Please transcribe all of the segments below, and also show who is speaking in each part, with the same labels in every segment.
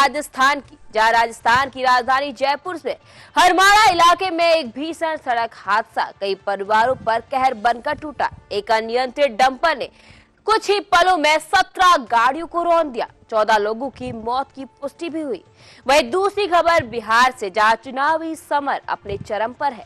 Speaker 1: राजस्थान की, जहां राजस्थान की राजधानी जयपुर से हरमाड़ा इलाके में एक भीषण सड़क हादसा कई परिवारों पर कहर बनकर टूटा। एक अनियंत्रित डंपर ने कुछ ही पलों में 17 गाड़ियों को रौंद दिया। 14 लोगों की मौत की पुष्टि भी हुई। वहीं दूसरी खबर बिहार से, जहां चुनावी समर अपने चरम पर है।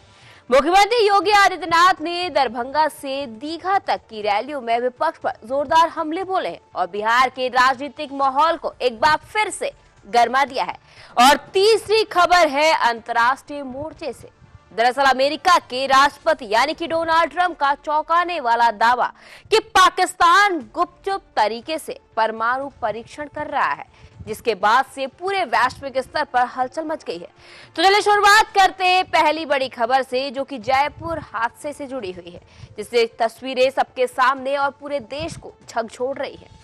Speaker 1: मुख्यमंत्री योगी आदित्यनाथ ने दरभंगा से दीघा तक की रैलियों में विपक्ष पर जोरदार हमले बोले हैं और बिहार के राजनीतिक माहौल को एक बार फिर से गरमा दिया है। और तीसरी खबर है अंतर्राष्ट्रीय मोर्चे से। दरअसल अमेरिका के राष्ट्रपति यानी कि डोनाल्ड ट्रंप का चौंकाने वाला दावा कि पाकिस्तान गुपचुप तरीके से परमाणु परीक्षण कर रहा है, जिसके बाद से पूरे वैश्विक स्तर पर हलचल मच गई है। तो चलिए शुरुआत करते हैं पहली बड़ी खबर से, जो कि जयपुर हादसे से जुड़ी हुई है, जिससे तस्वीरें सबके सामने और पूरे देश को झकझोर रही है।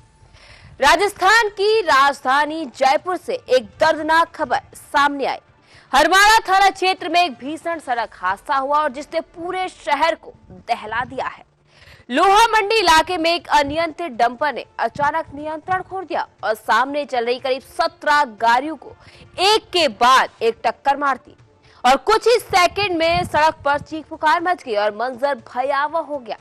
Speaker 1: राजस्थान की राजधानी जयपुर से एक दर्दनाक खबर सामने आई। हरमाड़ा थाना क्षेत्र में एक भीषण सड़क हादसा हुआ और जिसने पूरे शहर को दहला दिया है। लोहा मंडी इलाके में एक अनियंत्रित डंपर ने अचानक नियंत्रण खो दिया और सामने चल रही करीब 17 गाड़ियों को एक के बाद एक टक्कर मार दी और कुछ ही सेकंड में सड़क पर चीख पुकार मच गई और मंजर भयावह हो गया।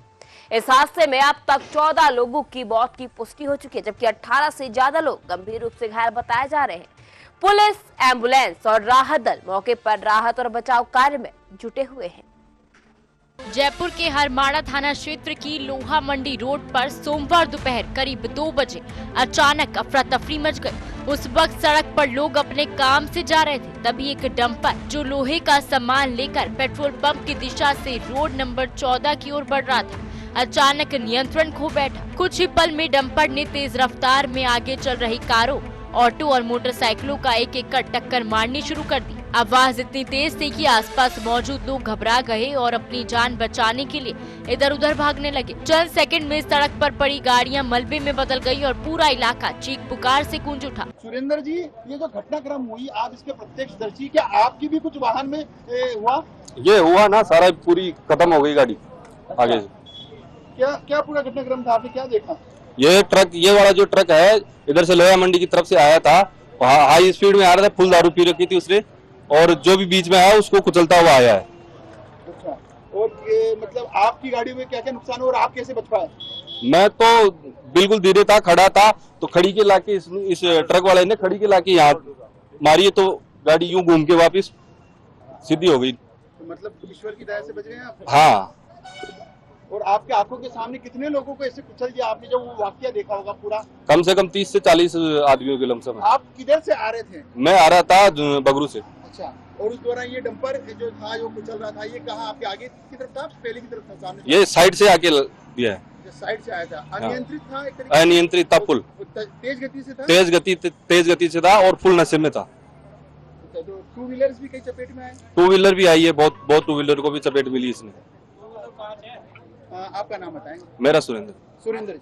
Speaker 1: इस हादसे में अब तक 14 लोगों की मौत की पुष्टि हो चुकी है, जबकि 18 से ज्यादा लोग गंभीर रूप से घायल बताए जा रहे हैं। पुलिस, एम्बुलेंस और राहत दल मौके पर राहत और बचाव कार्य में जुटे हुए हैं।
Speaker 2: जयपुर के हरमाड़ा थाना क्षेत्र की लोहा मंडी रोड पर सोमवार दोपहर करीब 2 बजे अचानक अफरा तफरी मच गई। उस वक्त सड़क पर लोग अपने काम से जा रहे थे, तभी एक डंपर जो लोहे का सामान लेकर पेट्रोल पंप की दिशा से रोड नंबर 14 की ओर बढ़ रहा था, अचानक नियंत्रण खो बैठा। कुछ ही पल में डंपर ने तेज रफ्तार में आगे चल रही कारों, ऑटो और मोटरसाइकिलों का एक एक कर टक्कर मारनी शुरू कर दी। आवाज इतनी तेज थी कि आसपास मौजूद लोग घबरा गए और अपनी जान बचाने के लिए इधर उधर भागने लगे। चंद सेकंड में सड़क पर पड़ी गाड़ियां मलबे में बदल गई और पूरा इलाका चीख पुकार से गूंज उठा।
Speaker 3: सुरेंद्र जी, ये जो घटनाक्रम हुई, आप इसके प्रत्यक्षदर्शी, क्या आपकी भी कुछ वाहन में हुआ?
Speaker 4: ये हुआ ना, सारा पूरी खत्म हो गई गाड़ी आगे से।
Speaker 3: क्या पूरा घटनाक्रम था? आपने क्या देखा?
Speaker 4: ये ट्रक, ये वाला जो ट्रक है, इधर से लोहा मंडी की तरफ से आया था, हाई स्पीड में आ रहा था, फुल दारू पी रखी थी उसने, और जो भी बीच में आया उसको कुचलता हुआ आया है।
Speaker 3: अच्छा, और ये मतलब आपकी गाड़ी में क्या क्या नुकसान हुआ और आप कैसे बच पाए?
Speaker 4: मैं तो बिल्कुल धीरे था, खड़ा था, तो खड़ी के लाके इस ट्रक वाले ने खड़ी के लाके यहाँ मारी, तो गाड़ी यूं घूम के वापिस सीधी हो गई।
Speaker 3: तो मतलब ईश्वर की दया से बच गए आप?
Speaker 4: हाँ।
Speaker 3: और आपके आंखों के सामने कितने लोगों को ऐसे कुचल दिया? आपने जब वो वाकया देखा होगा पूरा,
Speaker 4: कम से कम 30 से 40 आदमियों के लमसम।
Speaker 3: आप किधर से आ रहे थे?
Speaker 4: मैं आ रहा था बगरू से।
Speaker 3: अच्छा, और उस दौरान ये डंपर जो था, जो कुचल रहा था, ये कहाँ आपके आगे की तरफ था, पहले की तरफ था, सामने?
Speaker 4: ये साइड से आके दिया है।
Speaker 3: साइड से आया था, अनियंत्रित था एक तरीके?
Speaker 4: अनियंत्रित था, फुल
Speaker 3: तेज गति से था?
Speaker 4: तेज गति से था और फुल नशे में था।
Speaker 3: तो टू व्हीलर्स भी कई चपेट में आए?
Speaker 4: टू व्हीलर भी आई है, बहुत टू व्हीलर को भी चपेट मिली इसने।
Speaker 3: आपका नाम बताएंगे?
Speaker 4: मेरा सुरेंद्र
Speaker 3: जी।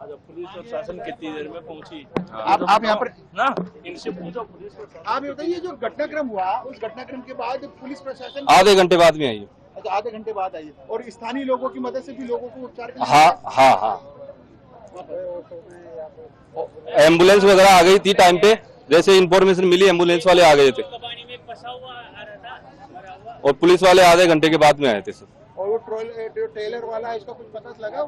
Speaker 5: पुलिस प्रशासन कितनी देर में पहुंची?
Speaker 3: आप यहाँ पर
Speaker 5: ना, इनसे पूछो पुलिस प्रशासन।
Speaker 3: आप ये बताइए, जो घटनाक्रम हुआ, उस घटनाक्रम के बाद पुलिस प्रशासन
Speaker 4: आधे घंटे बाद में आई है।
Speaker 3: अच्छा, आधे घंटे बाद आई है, और स्थानीय लोगों की मदद से भी लोगों को उपचार?
Speaker 4: हाँ। एम्बुलेंस वगैरह आ गई थी टाइम पे, जैसे इन्फॉर्मेशन मिली एम्बुलेंस वाले आ गए थे, और पुलिस वाले आधे घंटे के बाद में आए थे सर।
Speaker 3: और वो ट्रेलर वाला है, इसका कुछ पता लगा?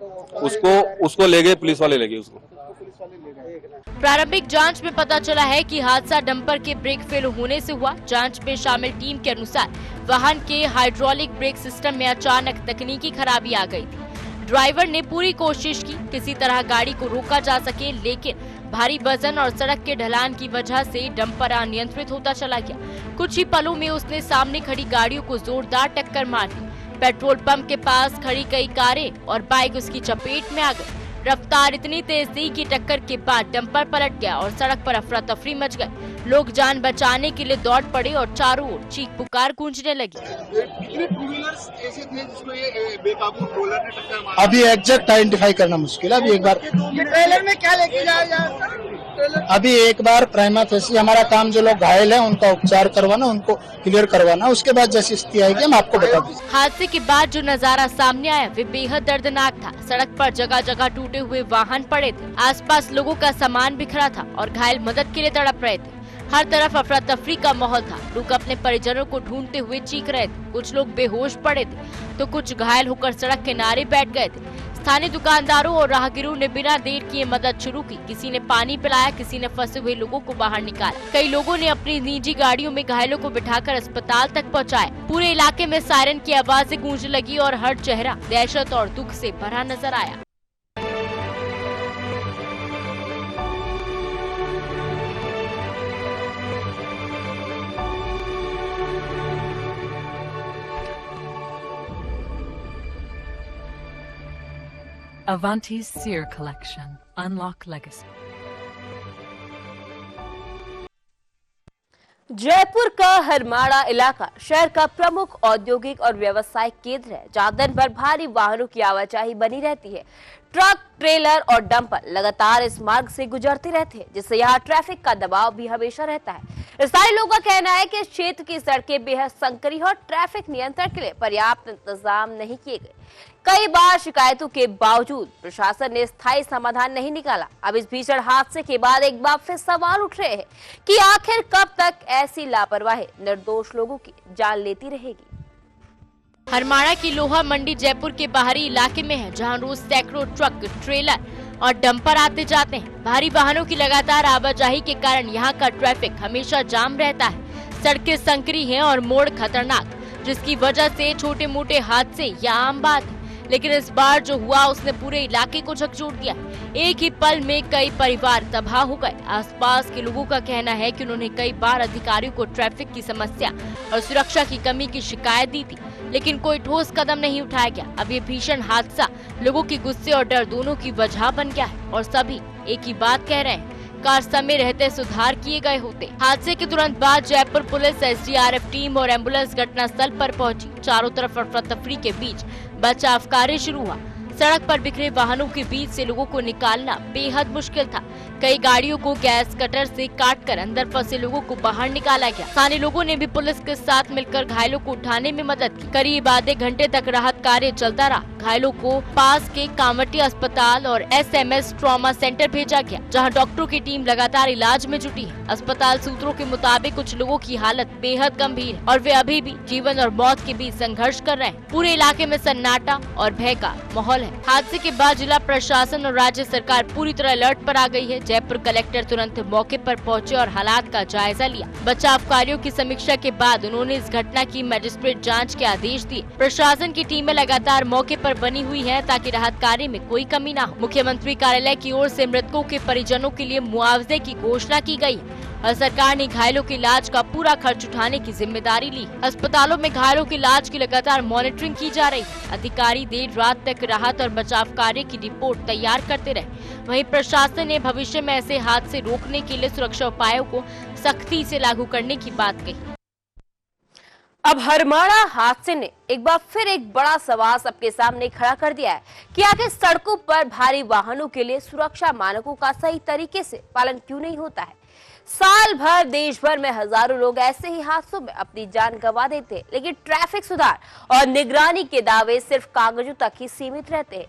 Speaker 4: उसको ले गए, पुलिस वाले ले गए उसको।
Speaker 3: पुलिस वाले ले गए।
Speaker 2: प्रारंभिक जांच में पता चला है कि हादसा डंपर के ब्रेक फेल होने से हुआ। जांच में शामिल टीम के अनुसार वाहन के हाइड्रोलिक ब्रेक सिस्टम में अचानक तकनीकी खराबी आ गई थी। ड्राइवर ने पूरी कोशिश की किसी तरह गाड़ी को रोका जा सके, लेकिन भारी वजन और सड़क के ढलान की वजह से डंपर अनियंत्रित होता चला गया। कुछ ही पलों में उसने सामने खड़ी गाड़ियों को जोरदार टक्कर मार दी। पेट्रोल पंप के पास खड़ी कई कारें और बाइक उसकी चपेट में आ गई। रफ्तार इतनी तेज थी कि टक्कर के बाद डंपर पलट गया और सड़क पर अफरा तफरी मच गई। लोग जान बचाने के लिए दौड़ पड़े और चारों ओर चीख पुकार गूंजने लगी।
Speaker 3: कितने टू व्हीलर्स ऐसे थे जिसको ये बेकाबू रोलर ने टक्कर मारा?
Speaker 6: अभी एग्जैक्ट आइडेंटिफाई करना मुश्किल है। अभी एक बार
Speaker 3: ट्रेलर में क्या लेके जाया?
Speaker 6: अभी एक बार प्राइमा फेसी हमारा काम, जो लोग घायल हैं उनका उपचार करवाना, उनको क्लियर करवाना, उसके बाद जैसी स्थिति आएगी हम आपको बता देंगे।
Speaker 2: हादसे के बाद जो नजारा सामने आया वे बेहद दर्दनाक था। सड़क पर जगह जगह टूटे हुए वाहन पड़े थे, आसपास लोगों का सामान बिखरा था और घायल मदद के लिए तड़प रहे थे। हर तरफ अफरा तफरी का माहौल था। लोग अपने परिजनों को ढूंढते हुए चीख रहे थे, कुछ लोग बेहोश पड़े थे तो कुछ घायल होकर सड़क किनारे बैठ गए थे। स्थानीय दुकानदारों और राहगीरों ने बिना देर किए मदद शुरू की। किसी ने पानी पिलाया, किसी ने फंसे हुए लोगों को बाहर निकाला। कई लोगों ने अपनी निजी गाड़ियों में घायलों को बिठाकर अस्पताल तक पहुंचाया। पूरे इलाके में सायरन की आवाजें गूंजने लगी और हर चेहरा दहशत और दुख से भरा नजर आया।
Speaker 7: Avanti's Sear Collection. Unlock Legacy.
Speaker 1: Jaipur का हरमाड़ा इलाका शहर का प्रमुख औद्योगिक और व्यावसायिक केंद्र है, जहां दिन भर भारी वाहनों की आवाजाही बनी रहती है। ट्रक, ट्रेलर और डंपर लगातार इस मार्ग से गुजरते रहते हैं, जिससे यहाँ ट्रैफिक का दबाव भी हमेशा रहता है। स्थानीय लोगों का कहना है कि इस क्षेत्र की सड़कें बेहद संकरी और ट्रैफिक नियंत्रण के लिए पर्याप्त इंतजाम नहीं किए गए। कई बार शिकायतों के बावजूद प्रशासन ने स्थायी समाधान नहीं निकाला। अब इस भीषण हादसे के बाद एक बार फिर सवाल उठ रहे हैं कि आखिर कब तक ऐसी लापरवाही निर्दोष लोगों की जान लेती रहेगी।
Speaker 2: हरमाड़ा की लोहा मंडी जयपुर के बाहरी इलाके में है, जहां रोज सैकड़ों ट्रक, ट्रेलर और डंपर आते जाते हैं। भारी वाहनों की लगातार आवाजाही के कारण यहाँ का ट्रैफिक हमेशा जाम रहता है। सड़कें संकरी हैं और मोड़ खतरनाक, जिसकी वजह से छोटे मोटे हादसे यह आम बात है। लेकिन इस बार जो हुआ उसने पूरे इलाके को झकझोर दिया। एक ही पल में कई परिवार तबाह हो गए। आसपास के लोगों का कहना है कि उन्होंने कई बार अधिकारियों को ट्रैफिक की समस्या और सुरक्षा की कमी की शिकायत दी थी, लेकिन कोई ठोस कदम नहीं उठाया गया। अब ये भीषण हादसा लोगों के गुस्से और डर दोनों की वजह बन गया है और सभी एक ही बात कह रहे हैं, काश समय रहते सुधार किए गए होते। हादसे के तुरंत बाद जयपुर पुलिस, एसडीआरएफ टीम और एम्बुलेंस घटनास्थल पर पहुंची। चारों तरफ अफरा तफरी के बीच बचाव कार्य शुरू हुआ। सड़क पर बिखरे वाहनों के बीच से लोगों को निकालना बेहद मुश्किल था। कई गाड़ियों को गैस कटर से काटकर अंदर फंसे लोगों को बाहर निकाला गया। स्थानीय लोगों ने भी पुलिस के साथ मिलकर घायलों को उठाने में मदद की। करीब आधे घंटे तक राहत कार्य चलता रहा। घायलों को पास के कामटी अस्पताल और एसएमएस ट्रॉमा सेंटर भेजा गया, जहां डॉक्टरों की टीम लगातार इलाज में जुटी है। अस्पताल सूत्रों के मुताबिक कुछ लोगों की हालत बेहद गंभीर है और वे अभी भी जीवन और मौत के बीच संघर्ष कर रहे हैं। पूरे इलाके में सन्नाटा और भय का माहौल है। हादसे के बाद जिला प्रशासन और राज्य सरकार पूरी तरह अलर्ट पर आ गई है। जयपुर कलेक्टर तुरंत मौके पर पहुंचे और हालात का जायजा लिया। बचाव कार्यों की समीक्षा के बाद उन्होंने इस घटना की मजिस्ट्रेट जांच के आदेश दिए। प्रशासन की टीमें लगातार मौके पर बनी हुई है ताकि राहत कार्य में कोई कमी न हो। मुख्यमंत्री कार्यालय की ओर से मृतकों के परिजनों के लिए मुआवजे की घोषणा की गई और सरकार ने घायलों के इलाज का पूरा खर्च उठाने की जिम्मेदारी ली। अस्पतालों में घायलों के इलाज की लगातार मॉनिटरिंग की जा रही है। अधिकारी देर रात तक राहत और बचाव कार्य की रिपोर्ट तैयार करते रहे। वहीं प्रशासन ने भविष्य में ऐसे हादसे रोकने के लिए सुरक्षा उपायों को सख्ती से लागू करने की बात कही।
Speaker 1: अब हरमाड़ा हादसे ने एक बार फिर एक बड़ा सवाल सबके सामने खड़ा कर दिया है कि आखिर सड़कों पर भारी वाहनों के लिए सुरक्षा मानकों का सही तरीके से पालन क्यों नहीं होता है। साल भर देश भर में हजारों लोग ऐसे ही हादसों में अपनी जान गंवा देते हैं, लेकिन ट्रैफिक सुधार और निगरानी के दावे सिर्फ कागजों तक ही सीमित रहते हैं।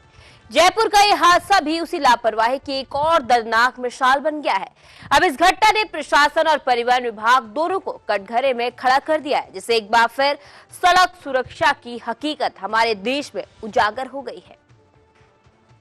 Speaker 1: जयपुर का यह हादसा भी उसी लापरवाही की एक और दर्दनाक मिसाल बन गया है। अब इस घटना ने प्रशासन और परिवहन विभाग दोनों को कटघरे में खड़ा कर दिया है, जिससे एक बार फिर सड़क सुरक्षा की हकीकत हमारे देश में उजागर हो गई है।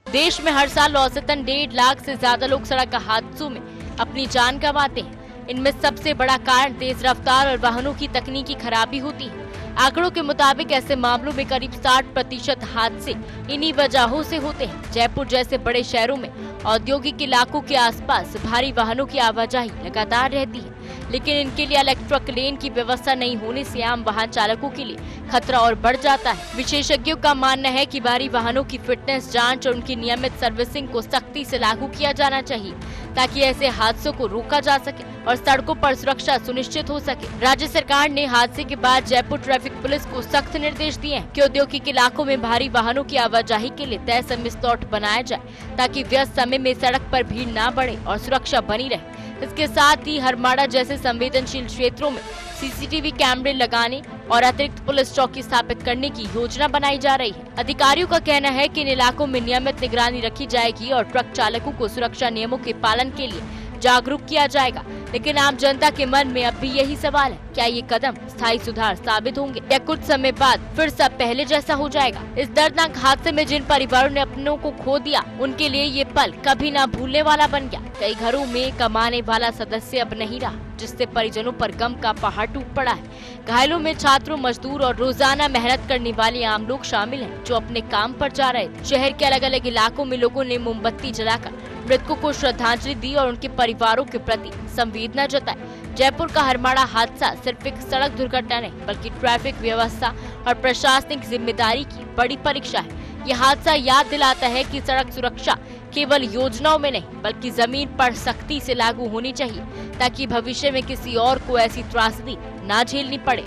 Speaker 2: देश में हर साल औसतन 1.5 लाख से ज्यादा लोग सड़क हादसों में अपनी जान गंवाते हैं। इनमें सबसे बड़ा कारण तेज रफ्तार और वाहनों की तकनीकी खराबी होती है। आंकड़ों के मुताबिक ऐसे मामलों में करीब 60% हादसे इन्हीं वजहों से होते हैं। जयपुर जैसे बड़े शहरों में औद्योगिक इलाकों के आसपास भारी वाहनों की आवाजाही लगातार रहती है, लेकिन इनके लिए अलग ट्रक लेन की व्यवस्था नहीं होने से आम वाहन चालकों के लिए खतरा और बढ़ जाता है। विशेषज्ञों का मानना है कि भारी वाहनों की फिटनेस जांच और उनकी नियमित सर्विसिंग को सख्ती से लागू किया जाना चाहिए, ताकि ऐसे हादसों को रोका जा सके और सड़कों पर सुरक्षा सुनिश्चित हो सके। राज्य सरकार ने हादसे के बाद जयपुर ट्रैफिक पुलिस को सख्त निर्देश दिए हैं कि औद्योगिक इलाकों में भारी वाहनों की आवाजाही के लिए तय समय स्लॉट बनाया जाए, ताकि व्यस्त समय में सड़क पर भीड़ न बढ़े और सुरक्षा बनी रहे। इसके साथ ही हरमाड़ा जैसे संवेदनशील क्षेत्रों में सीसीटीवी कैमरे लगाने और अतिरिक्त पुलिस चौकी स्थापित करने की योजना बनाई जा रही है। अधिकारियों का कहना है कि इन इलाकों में नियमित निगरानी रखी जाएगी और ट्रक चालकों को सुरक्षा नियमों के पालन के लिए जागरूक किया जाएगा। लेकिन आम जनता के मन में अब भी यही सवाल है, क्या ये कदम स्थायी सुधार साबित होंगे या कुछ समय बाद फिर सब पहले जैसा हो जाएगा। इस दर्दनाक हादसे में जिन परिवारों ने अपनों को खो दिया, उनके लिए ये पल कभी ना भूलने वाला बन गया। कई घरों में कमाने वाला सदस्य अब नहीं रहा, जिससे परिजनों पर गम का पहाड़ टूट पड़ा है। घायलों में छात्रों, मजदूर और रोजाना मेहनत करने वाले आम लोग शामिल हैं, जो अपने काम पर जा रहे थे। शहर के अलग अलग इलाकों में लोगों ने मोमबत्ती जलाकर मृतकों को श्रद्धांजलि दी और उनके परिवारों के प्रति संवेदना जताई। जयपुर का हरमाड़ा हादसा सिर्फ एक सड़क दुर्घटना नहीं, बल्कि ट्रैफिक व्यवस्था और प्रशासनिक जिम्मेदारी की बड़ी परीक्षा है। ये हादसा याद दिलाता है कि सड़क सुरक्षा केवल योजनाओं में नहीं, बल्कि जमीन पर सख्ती से लागू होनी चाहिए, ताकि भविष्य में किसी और को ऐसी त्रासदी ना झेलनी पड़े।